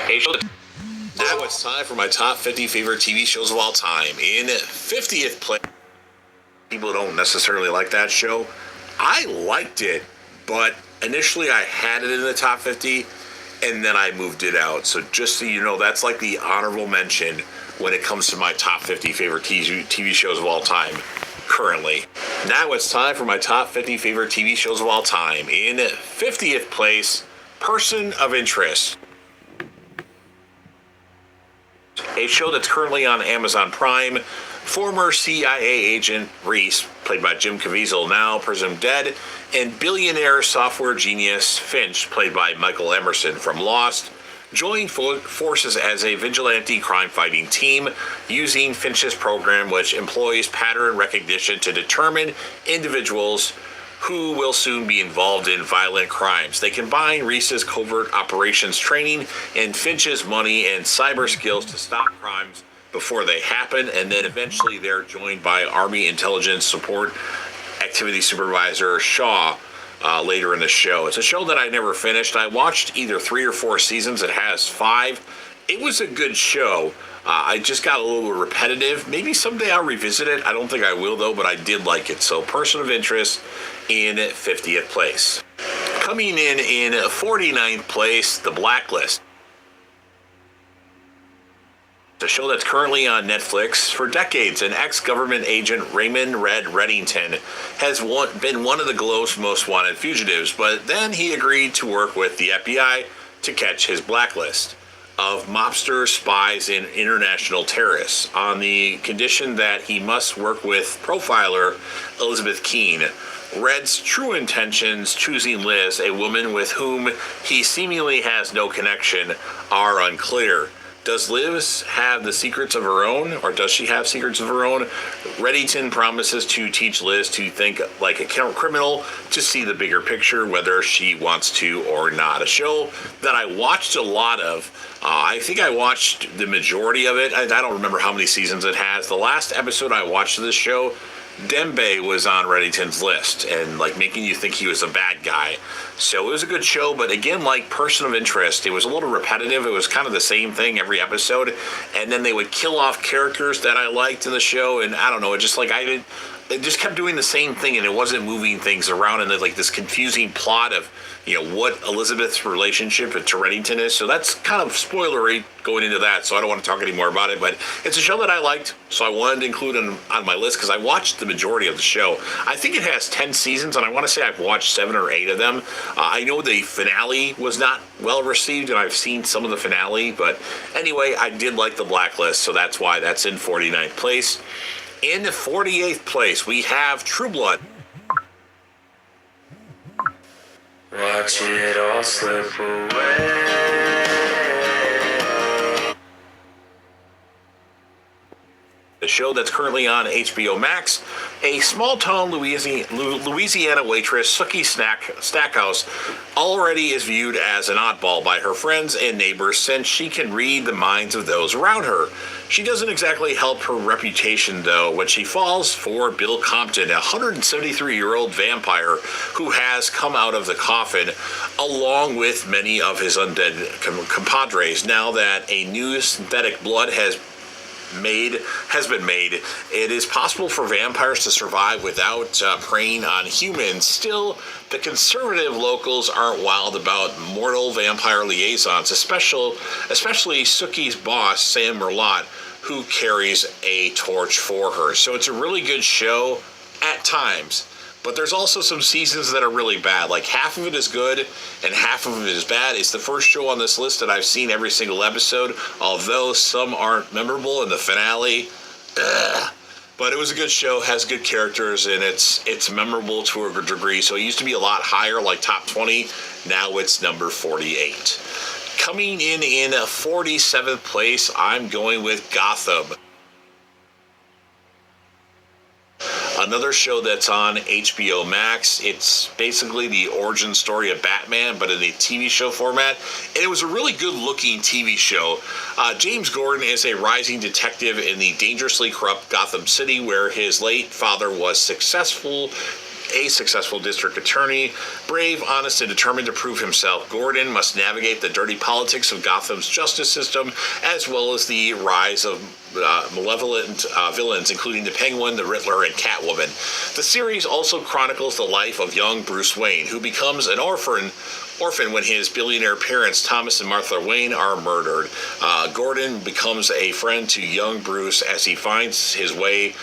Hey, now it's time for my top 50 favorite TV shows of all time. In 50th place, people don't necessarily like that show. I liked it, but initially I had it in the top 50, and then I moved it out. So just so you know, that's like the honorable mention when it comes to my top 50 favorite TV shows of all time currently. Now it's time for my top 50 favorite TV shows of all time. In 50th place, Person of Interest. A show that's currently on Amazon Prime. Former CIA agent Reese, played by Jim Caviezel, now presumed dead, and billionaire software genius Finch, played by Michael Emerson from Lost, join forces as a vigilante crime-fighting team using Finch's program, which employs pattern recognition to determine individuals who will soon be involved in violent crimes. They combine Reese's covert operations training and Finch's money and cyber skills to stop crimes before they happen, and then eventually they're joined by Army Intelligence Support Activity Supervisor Shaw later in the show. It's a show that I never finished. I watched either 3 or 4 seasons. It has 5. It was a good show. I just got a little repetitive. Maybe someday I'll revisit it. I don't think I will, though, but I did like it. So, Person of Interest in 50th place. Coming in 49th place, The Blacklist. A show that's currently on Netflix. For decades, an ex-government agent, Raymond Red Reddington, has been one of the globe's most wanted fugitives, but then he agreed to work with the FBI to catch his blacklist of mobsters, spies, and international terrorists on the condition that he must work with profiler Elizabeth Keene. Red's true intentions, choosing Liz, a woman with whom he seemingly has no connection, are unclear. Does Liz have the secrets of her own, or does she have secrets of her own? Reddington promises to teach Liz to think like a criminal, to see the bigger picture, whether she wants to or not. A show that I watched a lot of. I think I watched the majority of it. I don't remember how many seasons it has. The last episode I watched of this show, Dembe was on Reddington's list, and like making you think he was a bad guy. So it was a good show, but again, like Person of Interest, it was a little repetitive. It was kind of the same thing every episode, and then they would kill off characters that I liked in the show, and I don't know, it just like it just kept doing the same thing, and it wasn't moving things around, and like this confusing plot of, you know, what Elizabeth's relationship to Reddington is. So that's kind of spoilery going into that, so I don't want to talk any more about it, but it's a show that I liked, so I wanted to include it on my list because I watched the majority of the show. I think it has 10 seasons, and I want to say I've watched 7 or 8 of them. I know the finale was not well received, and I've seen some of the finale, but anyway, I did like The Blacklist, so that's why that's in 49th place. In 48th place, we have True Blood. Watch it all slip away. The show that's currently on HBO Max. A small-town Louisiana waitress, Sookie Stackhouse, already is viewed as an oddball by her friends and neighbors since she can read the minds of those around her. She doesn't exactly help her reputation, though, when she falls for Bill Compton, a 173-year-old vampire who has come out of the coffin, along with many of his undead compadres. Now that a new synthetic blood has been made, it is possible for vampires to survive without preying on humans. Still, the conservative locals aren't wild about mortal vampire liaisons, especially Sookie's boss, Sam Merlot, who carries a torch for her. So it's a really good show at times. But there's also some seasons that are really bad. Like half of it is good and half of it is bad. It's the first show on this list that I've seen every single episode, although some aren't memorable in the finale. But it was a good show, has good characters, and it's memorable to a good degree. So it used to be a lot higher, like top 20. Now it's number 48. Coming in 47th place, I'm going with Gotham. Another show that's on HBO Max. It's basically the origin story of Batman, but in a TV show format. And it was a really good-looking TV show. James Gordon is a rising detective in the dangerously corrupt Gotham City, where his late father was successful a successful district attorney, brave, honest, and determined to prove himself, Gordon must navigate the dirty politics of Gotham's justice system, as well as the rise of malevolent villains, including the Penguin, the Riddler, and Catwoman. The series also chronicles the life of young Bruce Wayne, who becomes an orphan when his billionaire parents, Thomas and Martha Wayne, are murdered. Gordon becomes a friend to young Bruce as he finds his way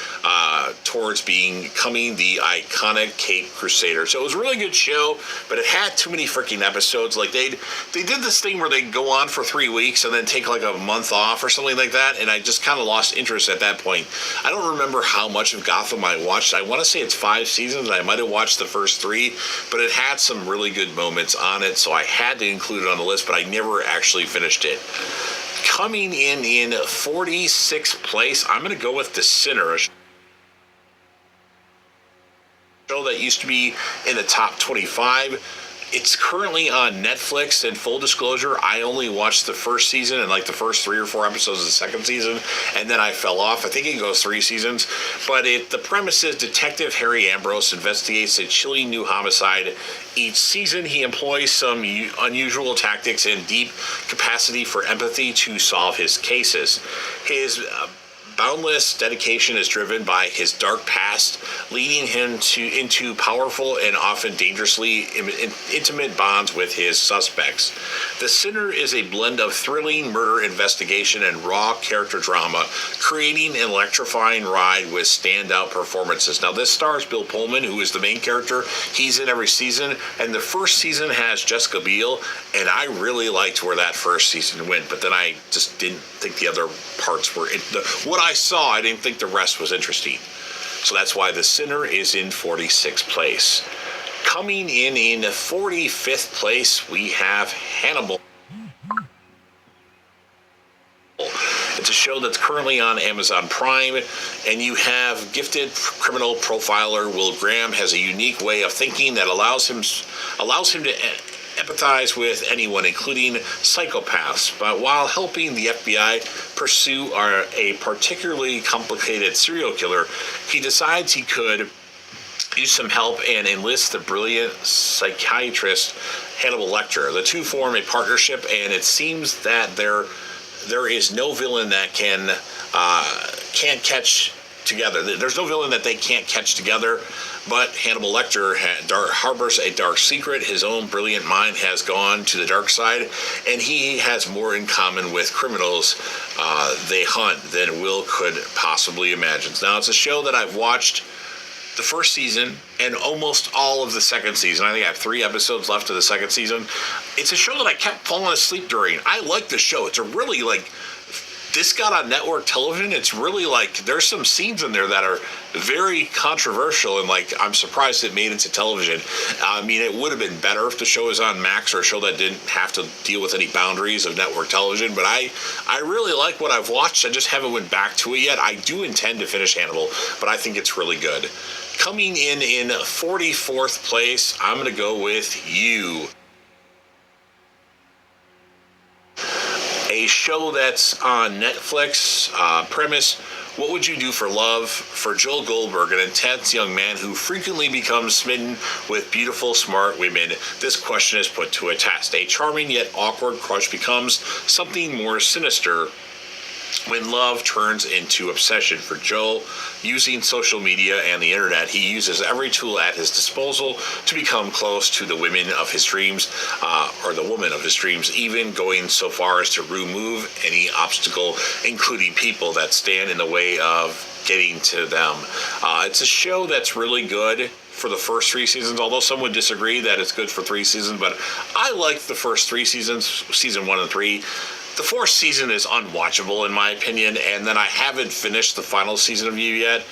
towards becoming the iconic Cape Crusader. So it was a really good show, but it had too many freaking episodes. Like they did this thing where they go on for 3 weeks and then take like a month off or something like that, and I just kind of lost interest at that point. I don't remember how much of Gotham I watched. I want to say it's 5 seasons, and I might have watched the first 3, but it had some really good moments on it, so I had to include it on the list, but I never actually finished it. Coming in 46th place, I'm going to go with The Sinner, a show that used to be in the top 25. It's currently on Netflix, and full disclosure, I only watched the first season and like the first 3 or 4 episodes of the second season, and then I fell off. I think it goes 3 seasons, but the premise is Detective Harry Ambrose investigates a chilling new homicide. Each season, he employs some unusual tactics and deep capacity for empathy to solve his cases. His boundless dedication is driven by his dark past, leading him into powerful and often dangerously intimate bonds with his suspects. The Sinner is a blend of thrilling murder investigation and raw character drama, creating an electrifying ride with standout performances. Now, this stars Bill Pullman, who is the main character. He's in every season, and the first season has Jessica Biel, and I really liked where that first season went, but then I just didn't think the other parts were what I saw. I didn't think the rest was interesting, so that's why The Sinner is in 46th place. Coming in 45th place, we have Hannibal. It's a show that's currently on Amazon Prime, and you have gifted criminal profiler Will Graham has a unique way of thinking that allows him to empathize with anyone, including psychopaths, but while helping the FBI pursue a particularly complicated serial killer, he decides he could use some help and enlist the brilliant psychiatrist Hannibal Lecter. The two form a partnership, and it seems that there is no villain that can't catch together. There's no villain that they can't catch together, but Hannibal Lecter harbors a dark secret. His own brilliant mind has gone to the dark side, and he has more in common with criminals they hunt than Will could possibly imagine. Now, it's a show that I've watched the first season and almost all of the second season. I think I have 3 episodes left of the second season. It's a show that I kept falling asleep during. I like the show. It's a really, this got on network television. It's really there's some scenes in there that are very controversial, and I'm surprised it made it to television. I mean, it would have been better if the show was on Max, or a show that didn't have to deal with any boundaries of network television, but I really like what I've watched. I just haven't went back to it yet. I do intend to finish Hannibal, but I think it's really good. Coming in 44th place, I'm going to go with You. A show that's on Netflix. Premise: what would you do for love? For Joel Goldberg, an intense young man who frequently becomes smitten with beautiful, smart women, this question is put to a test. A charming yet awkward crush becomes something more sinister when love turns into obsession. For Joel, using social media and the internet, he uses every tool at his disposal to become close to the women of his dreams, or the woman of his dreams, even going so far as to remove any obstacle, including people that stand in the way of getting to them. It's a show that's really good for the first 3 seasons, although some would disagree that it's good for 3 seasons, but I liked the first 3 seasons, season 1 and 3. The 4th season is unwatchable in my opinion, and then I haven't finished the final season of You yet.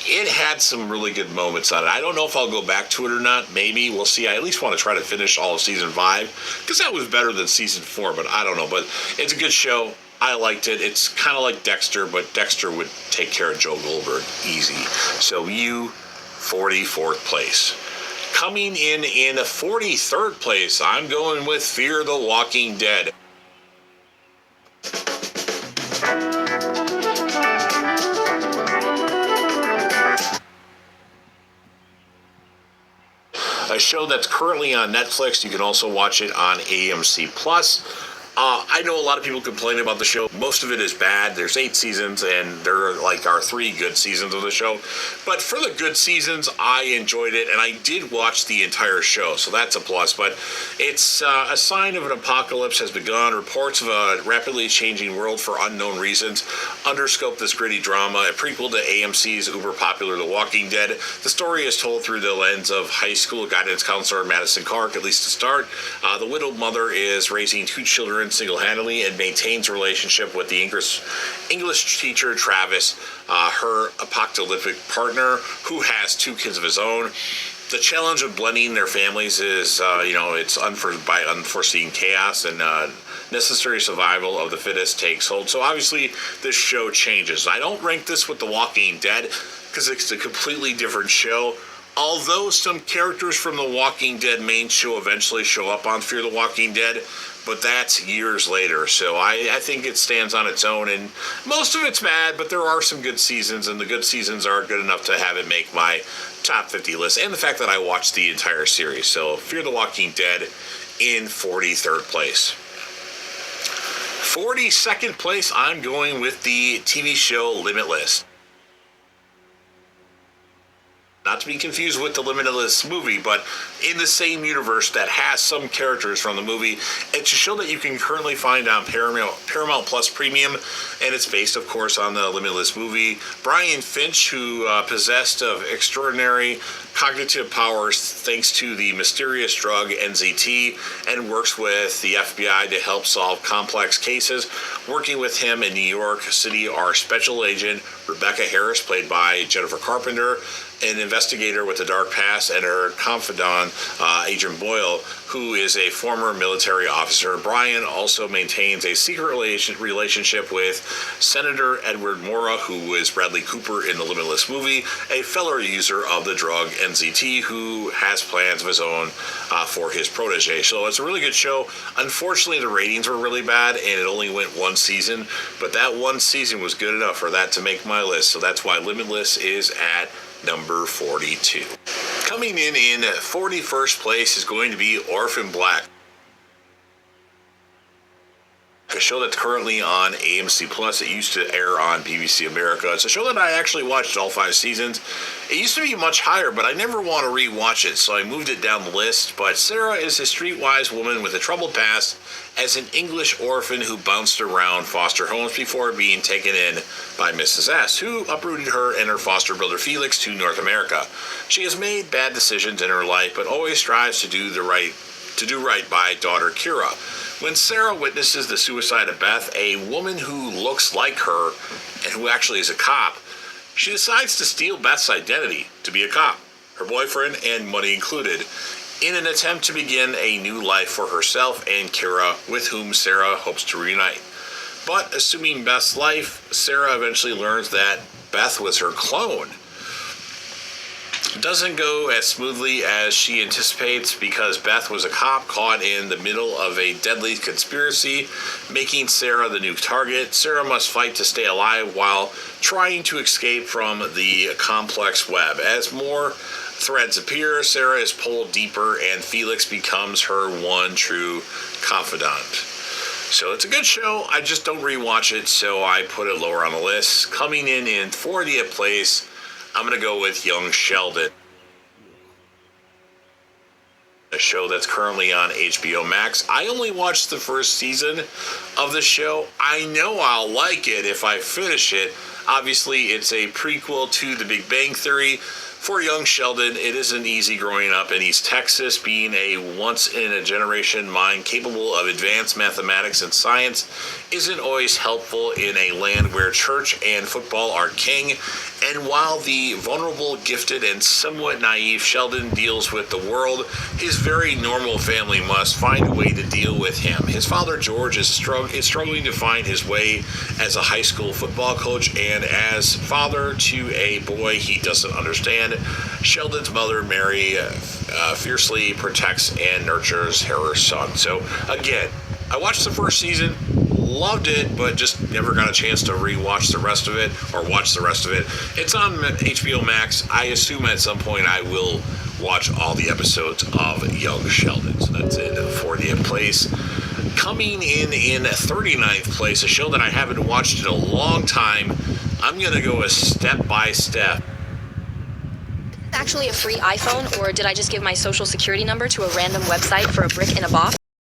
It had some really good moments on it. I don't know if I'll go back to it or not. Maybe. We'll see. I at least want to try to finish all of season 5, because that was better than season 4, but I don't know. But it's a good show. I liked it. It's kind of like Dexter, but Dexter would take care of Joe Goldberg easy. So You, 44th place. Coming in 43rd place, I'm going with Fear the Walking Dead. show that's currently on Netflix. You can also watch it on AMC Plus. I know a lot of people complain about the show. Most of it is bad. There's 8 seasons, and there are 3 good seasons of the show. But for the good seasons, I enjoyed it, and I did watch the entire show, so that's a plus. But it's a sign of an apocalypse has begun. Reports of a rapidly changing world for unknown reasons underscope this gritty drama, a prequel to AMC's uber-popular The Walking Dead. The story is told through the lens of high school guidance counselor Madison Clark, at least to start. The widowed mother is raising 2 children single-handedly and maintains a relationship with the English teacher Travis, her apocalyptic partner, who has 2 kids of his own. The challenge of blending their families is, it's by unforeseen chaos, and necessary survival of the fittest takes hold. So obviously this show changes. I don't rank this with The Walking Dead because it's a completely different show. Although some characters from The Walking Dead main show eventually show up on Fear the Walking Dead, but that's years later. So I think it stands on its own, and most of it's bad, but there are some good seasons, and the good seasons are good enough to have it make my top 50 list, and the fact that I watched the entire series. So Fear the Walking Dead in 43rd place. 42nd place, I'm going with the TV show Limitless. Not to be confused with the Limitless movie, but in the same universe that has some characters from the movie. It's a show that you can currently find on Paramount Plus Premium, and it's based, of course, on the Limitless movie. Brian Finch, who possessed of extraordinary cognitive powers thanks to the mysterious drug NZT, and works with the FBI to help solve complex cases. Working with him in New York City are Special Agent Rebecca Harris, played by Jennifer Carpenter, an investigator with a dark past, and her confidant, Agent Boyle, who is a former military officer. Brian also maintains a secret relationship with Senator Edward Mora, who is Bradley Cooper in the Limitless movie, a fellow user of the drug NZT, who has plans of his own for his protege. So it's a really good show. Unfortunately, the ratings were really bad, and it only went 1 season, but that 1 season was good enough for that to make my list. So that's why Limitless is at number 42. Coming in 41st place is going to be Orphan Black, a show that's currently on AMC Plus. It used to air on BBC America. It's a show that I actually watched all 5 seasons. It used to be much higher, but I never want to re-watch it, so I moved it down the list. But Sarah is a streetwise woman with a troubled past as an English orphan who bounced around foster homes before being taken in by Mrs. S, who uprooted her and her foster brother Felix to North America. She has made bad decisions in her life, but always strives to do right by daughter Kira. When Sarah witnesses the suicide of Beth, a woman who looks like her and who actually is a cop, she decides to steal Beth's identity to be a cop, her boyfriend and money included, in an attempt to begin a new life for herself and Kira, with whom Sarah hopes to reunite. But assuming Beth's life, Sarah eventually learns that Beth was her clone. It doesn't go as smoothly as she anticipates because Beth was a cop caught in the middle of a deadly conspiracy, making Sarah the new target. Sarah must fight to stay alive while trying to escape from the complex web. As more threads appear, Sarah is pulled deeper, and Felix becomes her one true confidant. So it's a good show. I just don't rewatch it, so I put it lower on the list. Coming in 40th place, I'm going to go with Young Sheldon, a show that's currently on HBO Max. I only watched the first season of the show. I know I'll like it if I finish it. Obviously, it's a prequel to The Big Bang Theory. For young Sheldon, it isn't easy growing up in East Texas, being a once-in-a-generation mind capable of advanced mathematics and science isn't always helpful in a land where church and football are king. And while the vulnerable, gifted, and somewhat naive Sheldon deals with the world, his very normal family must find a way to deal with him. His father, George, is struggling to find his way as a high school football coach, and as father to a boy he doesn't understand, Sheldon's mother, Mary, fiercely protects and nurtures her son. So, again, I watched the first season, loved it, but just never got a chance to rewatch the rest of it or watch the rest of it. It's on HBO Max. I assume at some point I will watch all the episodes of Young Sheldon. So that's in 40th place. Coming in 39th place, a show that I haven't watched in a long time. I'm going to go a Step by Step. Actually a free iPhone, or did I just give my social security number to a random website for a brick in a box?